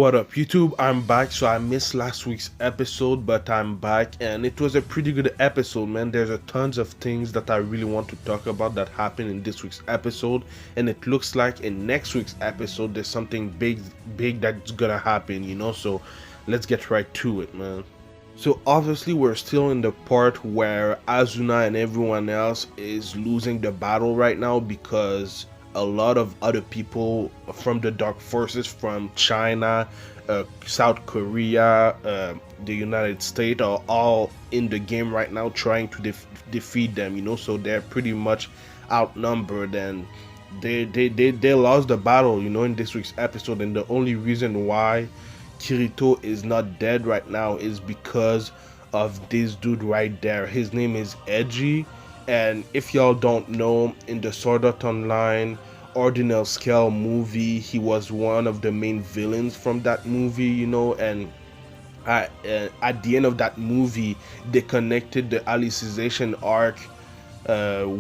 What up YouTube? I'm back. So I missed last week's episode, but I'm back and it was a pretty good episode, man. There's a tons of things that I really want to talk about that happened in this week's episode, and it looks like in next week's episode there's something big that's gonna happen, so let's get right to it, man. So obviously we're still in the part where Azuna and everyone else is losing the battle right now because a lot of other people from the Dark Forces from China, South Korea, the United States are all in the game right now trying to defeat them, so they're pretty much outnumbered and they lost the battle, in this week's episode, and the only reason why Kirito is not dead right now is because of this dude right there. His name is Edgy, and if y'all don't know, in the Sword Art Online Ordinal scale movie, he was one of the main villains from that movie, and at the end of that movie, they connected the Alicization arc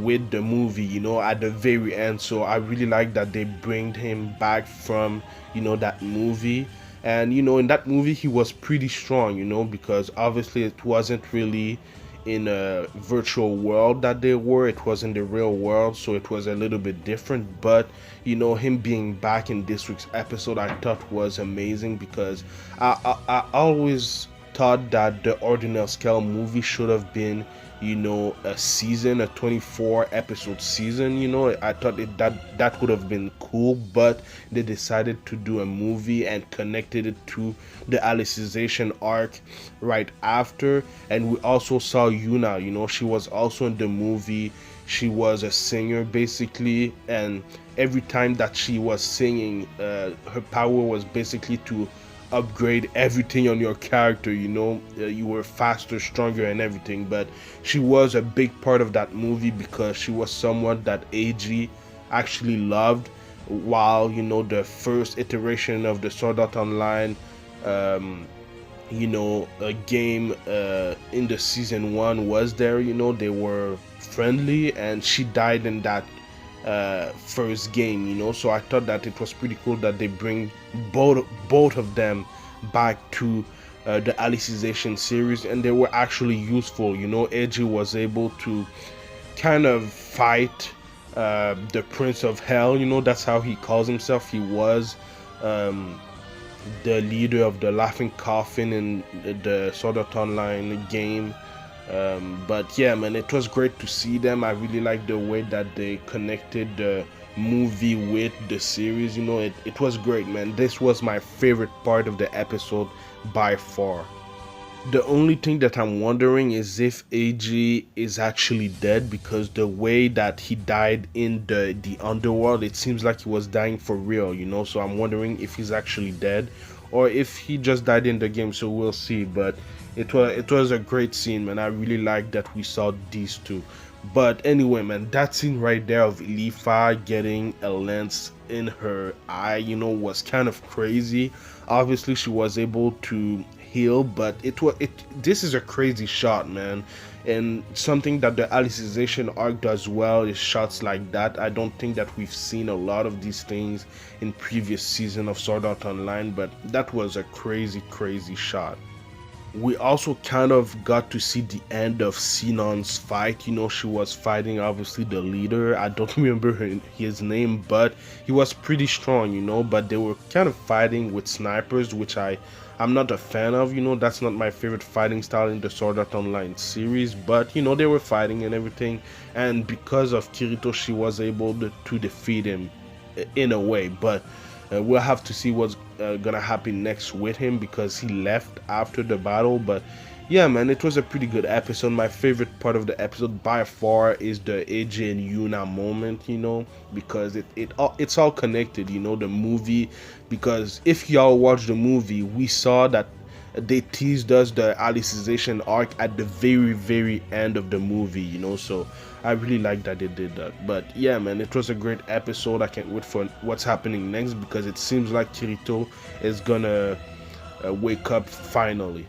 with the movie, at the very end. So I really like that they bring him back from, that movie. And in that movie he was pretty strong, because obviously it wasn't really in a virtual world that they were, it was in the real world, so it was a little bit different. But him being back in this week's episode I thought was amazing, because I always thought that the Ordinal scale movie should have been a season, a 24 episode season. I thought that would have been cool, but they decided to do a movie and connected it to the Alicization arc right after. And we also saw Yuna, she was also in the movie. She was a singer basically, and every time that she was singing, her power was basically to upgrade everything on your character. You were faster, stronger, and everything. But she was a big part of that movie because she was someone that AG actually loved, while the first iteration of the Sword Art Online a game in the season 1 was there. They were friendly, and she died in that first game. So I thought that it was pretty cool that they bring both of them back to the Alicization series, and they were actually useful. Edgy was able to kind of fight the Prince of Hell. That's how he calls himself. He was the leader of the Laughing Coffin in the Sword Art Online game. But yeah, man, it was great to see them. I really like the way that they connected the movie with the series. It was great, man. This was my favorite part of the episode by far. The only thing that I'm wondering is if AG is actually dead, because the way that he died in the Underworld, it seems like he was dying for real, so I'm wondering if he's actually dead or if he just died in the game. So we'll see. But it was a great scene, man. I really like that we saw these two. But anyway, man, that scene right there of Elifa getting a lens in her eye, was kind of crazy. Obviously she was able to heal, but this is a crazy shot, man. And something that the Alicization arc does well is shots like that. I don't think that we've seen a lot of these things in previous season of Sword Art Online, but that was a crazy shot. We also kind of got to see the end of Sinon's fight. She was fighting obviously the leader. I don't remember his name, but he was pretty strong, but they were kind of fighting with snipers, which I'm not a fan of. That's not my favorite fighting style in the Sword Art Online series, but they were fighting and everything, and because of Kirito she was able to defeat him in a way. But we'll have to see what's gonna happen next with him, because he left after the battle. But yeah, man, it was a pretty good episode. My favorite part of the episode by far is the AJ and Yuna moment, because it's all connected, the movie. Because if y'all watch the movie, we saw that they teased us the Alicization arc at the very end of the movie, so I really like that they did that. But yeah, man, it was a great episode. I can't wait for what's happening next, because it seems like Kirito is gonna wake up finally.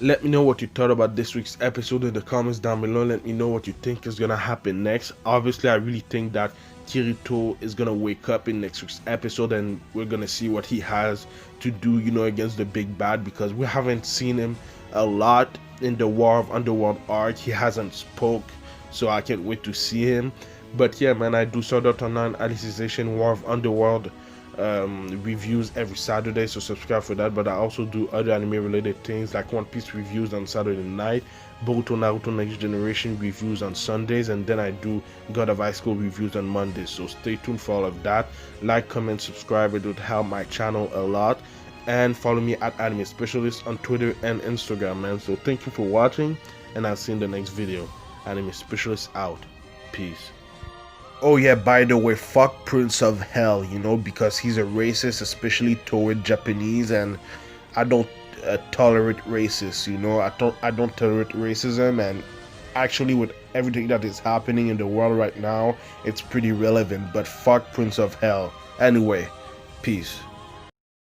Let me know what you thought about this week's episode in the comments down below. Let me know what you think is gonna happen next. Obviously, I really think that Kirito is gonna wake up in next week's episode, and we're gonna see what he has to do, against the big bad, because we haven't seen him a lot in the War of Underworld arc. He hasn't spoke, so I can't wait to see him. But yeah, man, I do Sword Art Online Alicization War of Underworld reviews every Saturday, so subscribe for that. But I also do other anime related things like One Piece reviews on Saturday night, Boruto Naruto Next Generation reviews on Sundays, and then I do God of High School reviews on Mondays. So stay tuned for all of that. Like, comment, subscribe. It would help my channel a lot. And follow me at Anime Specialist on Twitter and Instagram, man. So thank you for watching, and I'll see you in the next video. Anime Specialist out. Peace. Oh yeah, by the way, fuck Prince of Hell, because he's a racist, especially toward Japanese, and I don't tolerate racists, I don't tolerate racism, and actually with everything that is happening in the world right now, it's pretty relevant, but fuck Prince of Hell. Anyway, peace.